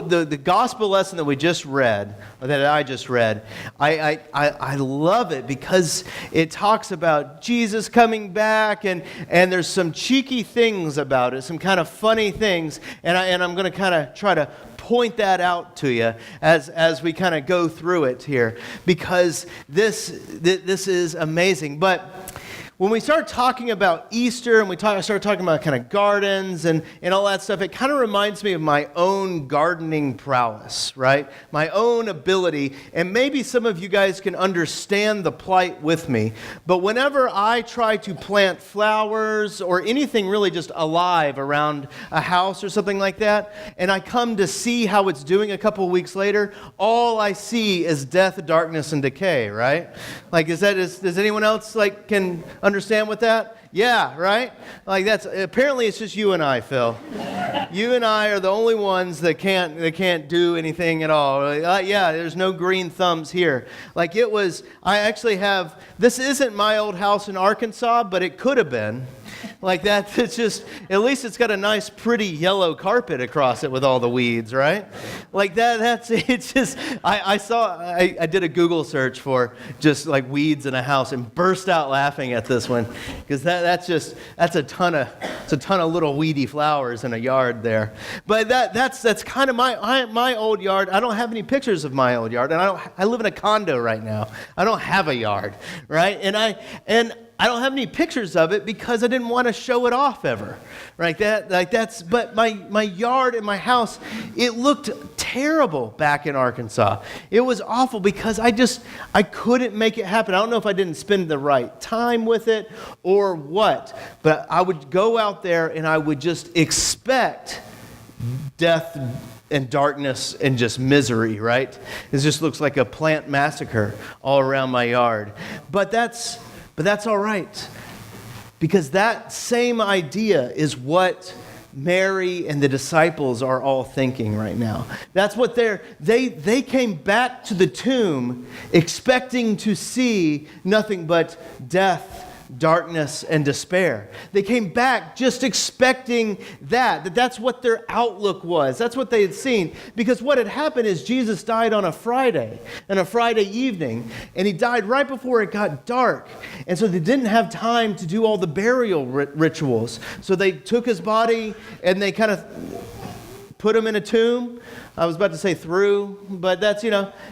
the gospel lesson that we just read, or that I just read, I love it because it talks about Jesus coming back, and there's some cheeky things about it, some kind of funny things, and I'm going to kind of try to point that out to you as we kind of go through it here, because this is amazing. But when we start talking about Easter and start talking about kind of gardens and all that stuff, it kind of reminds me of my own gardening prowess, right? My own ability, and maybe some of you guys can understand the plight with me, but whenever I try to plant flowers or anything really just alive around a house or something like that, and I come to see how it's doing a couple of weeks later, all I see is death, darkness, and decay, right? Like, does anyone else can understand with that? Yeah, right? Like apparently it's just you and I, Phil. You and I are the only ones that can't do anything at all. Yeah, there's no green thumbs here. Like I actually have, this isn't my old house in Arkansas, but it could have been. Like that, it's just, at least it's got a nice pretty yellow carpet across it with all the weeds, right? Like it's just, I did a Google search for just like weeds in a house and burst out laughing at this one, because that's a ton of little weedy flowers in a yard there. But that's kind of my old yard. I don't have any pictures of my old yard, and I live in a condo right now. I don't have a yard, right? And I don't have any pictures of it because I didn't want to show it off ever, right? But my yard and my house, it looked terrible back in Arkansas. It was awful because I couldn't make it happen. I don't know if I didn't spend the right time with it or what, but I would go out there and I would just expect death and darkness and just misery, right? It just looks like a plant massacre all around my yard. But that's all right, because that same idea is what Mary and the disciples are all thinking right now. That's what they came back to the tomb expecting to see nothing but death, darkness, and despair. They came back just expecting that's what their outlook was. That's what they had seen. Because what had happened is Jesus died on a Friday evening, and he died right before it got dark. And so they didn't have time to do all the burial rituals. So they took his body and they kind of put him in a tomb. I was about to say but that's,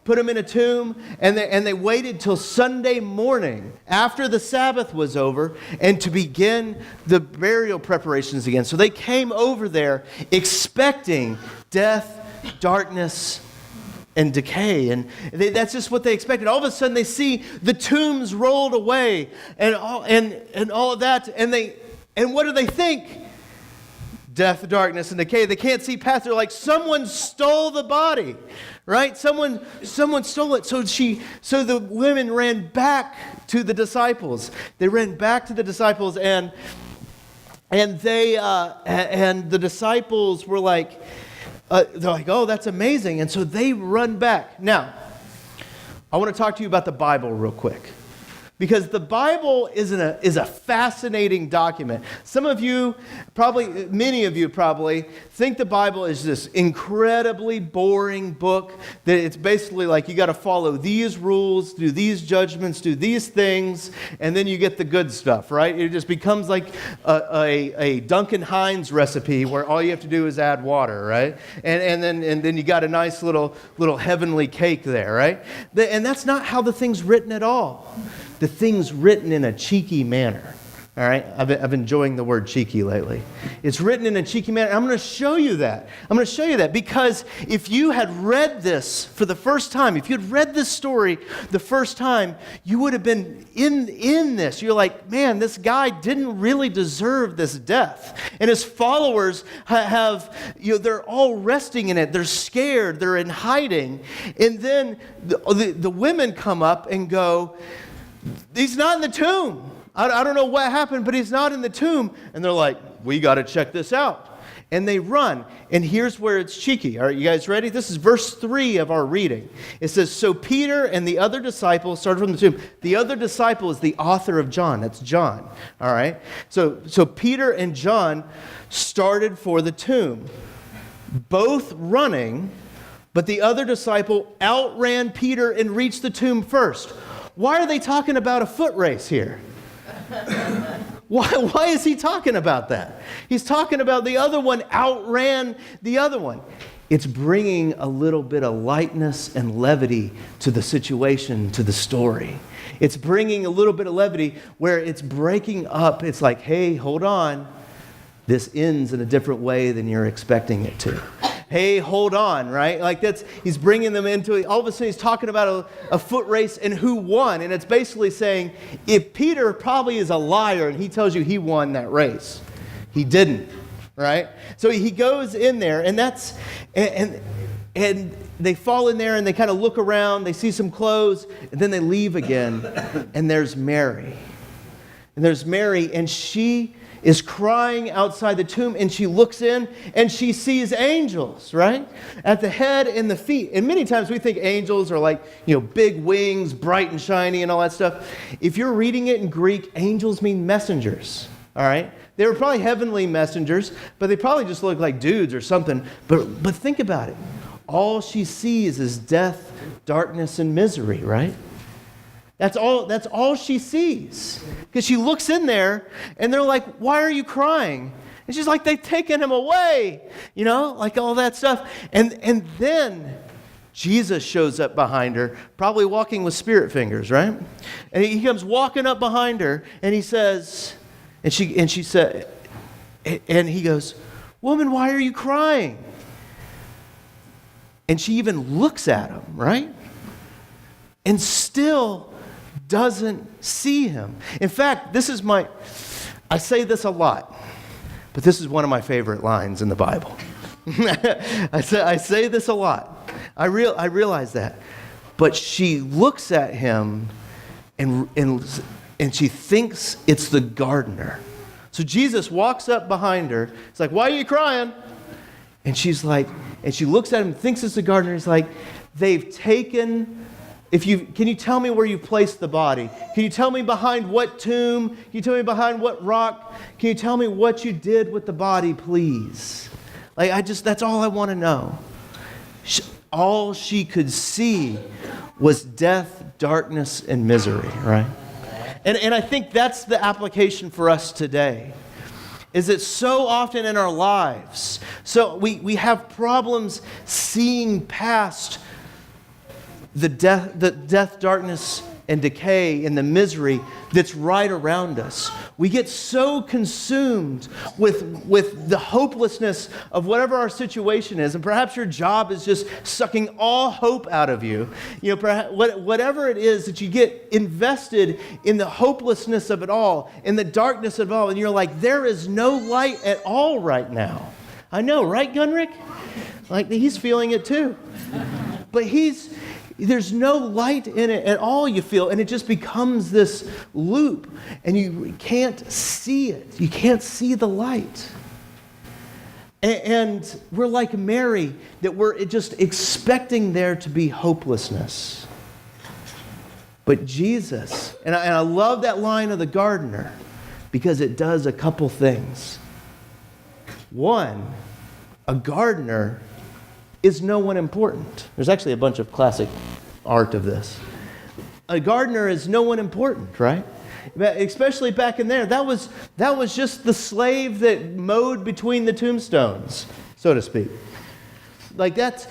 put him in a tomb, and they waited till Sunday morning after the Sabbath was over and to begin the burial preparations again. So they came over there expecting death, darkness, and decay, and that's just what they expected. All of a sudden they see the tombs rolled away and all of that, and what do they think? Death, darkness, and decay. They can't see past. They're like, someone stole the body, right? Someone stole it. So the women ran back to the disciples. They ran back to the disciples, and the disciples were like, they're like, oh, that's amazing. And so they run back. Now, I want to talk to you about the Bible real quick, because the Bible is a fascinating document. Many of you probably think the Bible is this incredibly boring book that it's basically like you got to follow these rules, do these judgments, do these things, and then you get the good stuff, right? It just becomes like a Duncan Hines recipe where all you have to do is add water, right? And then you got a nice little heavenly cake there, right? And that's not how the thing's written at all. The thing's written in a cheeky manner. All right? I've been enjoying the word cheeky lately. It's written in a cheeky manner. I'm going to show you that. Because if you had read this for the first time, if you had read this story the first time, you would have been in this. You're like, man, this guy didn't really deserve this death. And his followers they're all resting in it. They're scared. They're in hiding. And then the women come up and go, he's not in the tomb. I don't know what happened, but he's not in the tomb. And they're like, we got to check this out. And they run. And here's where it's cheeky. All right, you guys ready? This is verse 3 of our reading. It says, so Peter and the other disciple started from the tomb. The other disciple is the author of John. That's John. All right? So Peter and John started for the tomb. both running, but the other disciple outran Peter and reached the tomb first. Why are they talking about a foot race here? Why is he talking about that? He's talking about the other one outran the other one. It's bringing a little bit of lightness and levity to the situation, to the story. It's bringing a little bit of levity where it's breaking up. It's like, hey, hold on. This ends in a different way than you're expecting it to. Hey, hold on, right? Like he's bringing them into it. All of a sudden he's talking about a foot race and who won. And it's basically saying, if Peter probably is a liar and he tells you he won that race, he didn't, right? So he goes in there and and they fall in there and they kind of look around, they see some clothes, and then they leave again. And there's Mary. And she is crying outside the tomb, and she looks in and she sees angels, right? At the head and the feet. And many times we think angels are like, big wings, bright and shiny and all that stuff. If you're reading it in Greek, angels mean messengers, all right? They were probably heavenly messengers, but they probably just look like dudes or something. But think about it. All she sees is death, darkness, and misery, right? That's all she sees. Because she looks in there and they're like, why are you crying? And she's like, they've taken him away. Like all that stuff. And then Jesus shows up behind her, probably walking with spirit fingers, right? And he comes walking up behind her and he says, and she said, and he goes, woman, why are you crying? And she even looks at him, right? And still doesn't see him. In fact, I say this a lot, but this is one of my favorite lines in the Bible. I say this a lot. I realize that. But she looks at him and she thinks it's the gardener. So Jesus walks up behind her. It's like, why are you crying? And she's like, and she looks at him and thinks it's the gardener. He's like, they've taken... Can you tell me where you placed the body? Can you tell me behind what tomb? Can you tell me behind what rock? Can you tell me what you did with the body, please? That's all I want to know. All she could see was death, darkness, and misery, right? And I think that's the application for us today. Is that so often in our lives, so we have problems seeing past the death, darkness, and decay and the misery that's right around us. We get so consumed with the hopelessness of whatever our situation is, and perhaps your job is just sucking all hope out of you. Perhaps whatever it is that you get invested in the hopelessness of it all, in the darkness of it all, and you're like, there is no light at all right now. I know, right, Gunrick? Like he's feeling it too. But there's no light in it at all, you feel, and it just becomes this loop, and you can't see it. You can't see the light. And we're like Mary, that we're just expecting there to be hopelessness. But Jesus, and I love that line of the gardener, because it does a couple things. One, a gardener is no one important. There's actually a bunch of classic art of this. A gardener is no one important, right? Especially back in there. That was just the slave that mowed between the tombstones, so to speak. Like that's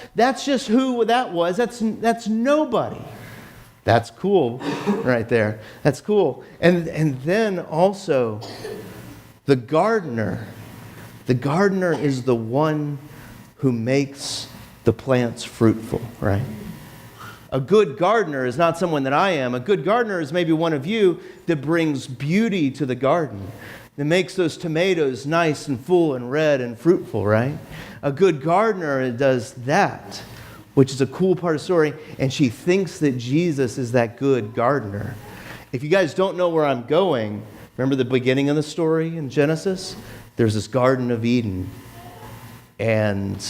just who that was. That's nobody. That's cool right there. That's cool. And then also the gardener is the one who makes the plants fruitful, right? A good gardener is not someone that I am. A good gardener is maybe one of you that brings beauty to the garden, that makes those tomatoes nice and full and red and fruitful, right? A good gardener does that, which is a cool part of the story, and she thinks that Jesus is that good gardener. If you guys don't know where I'm going, remember the beginning of the story in Genesis? There's this Garden of Eden, and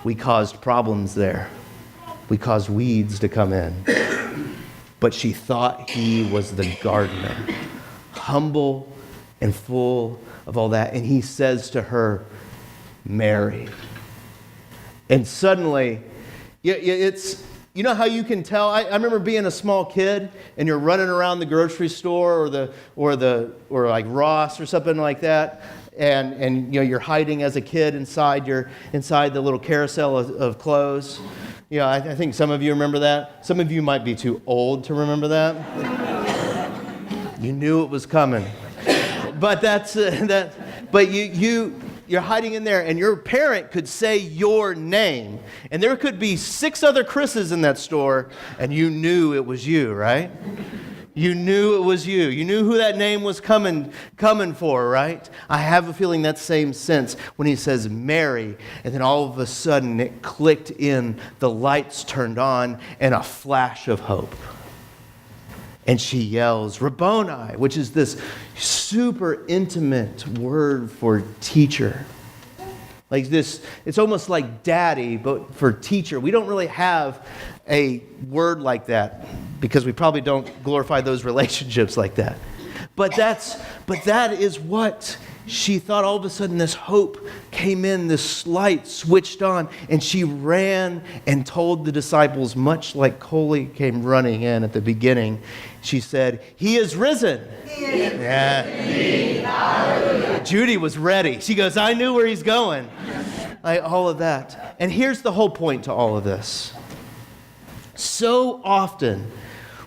we caused problems there. We caused weeds to come in. But she thought he was the gardener, humble and full of all that. And he says to her, Mary. And suddenly, it's, you know how you can tell? I remember being a small kid and you're running around the grocery store or like Ross or something like that, and you know you're hiding as a kid inside the little carousel of clothes. You know, I think some of you remember that. Some of you might be too old to remember that. You knew it was coming, but that's that. But you're hiding in there, and your parent could say your name, and there could be 6 other Chris's in that store, and you knew it was you, right? You knew it was you. You knew who that name was coming for, right? I have a feeling that same sense when he says Mary, and then all of a sudden it clicked in, the lights turned on, and a flash of hope. And she yells, Rabboni, which is this super intimate word for teacher. Like this, it's almost like daddy, but for teacher. We don't really have a word like that because we probably don't glorify those relationships like that. But that is what she thought. All of a sudden this hope came in, this light switched on, and she ran and told the disciples, much like Coley came running in at the beginning. She said, he is risen. He is risen. Hallelujah. Judy was ready. She goes, I knew where he's going. Like all of that. And here's the whole point to all of this. So often,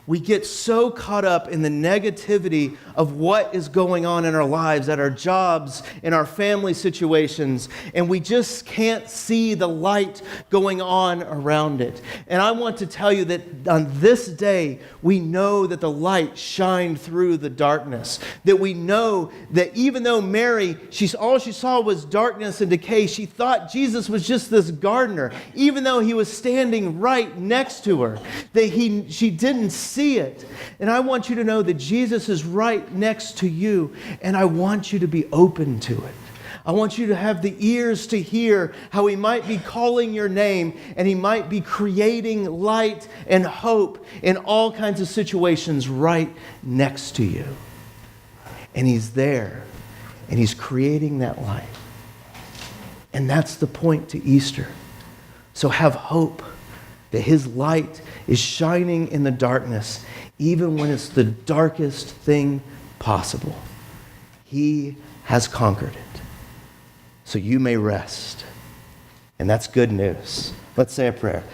we get so caught up in the negativity of what is going on in our lives, at our jobs, in our family situations, and we just can't see the light going on around it. And I want to tell you that on this day, we know that the light shined through the darkness. That we know that even though Mary, all she saw was darkness and decay, she thought Jesus was just this gardener, even though he was standing right next to her, that she didn't see it. And I want you to know that Jesus is right next to you, and I want you to be open to it. I want you to have the ears to hear how he might be calling your name, and he might be creating light and hope in all kinds of situations right next to you. And he's there, and he's creating that light. And that's the point to Easter. So have hope that his light is shining in the darkness, even when it's the darkest thing possible. He has conquered it. So you may rest. And that's good news. Let's say a prayer.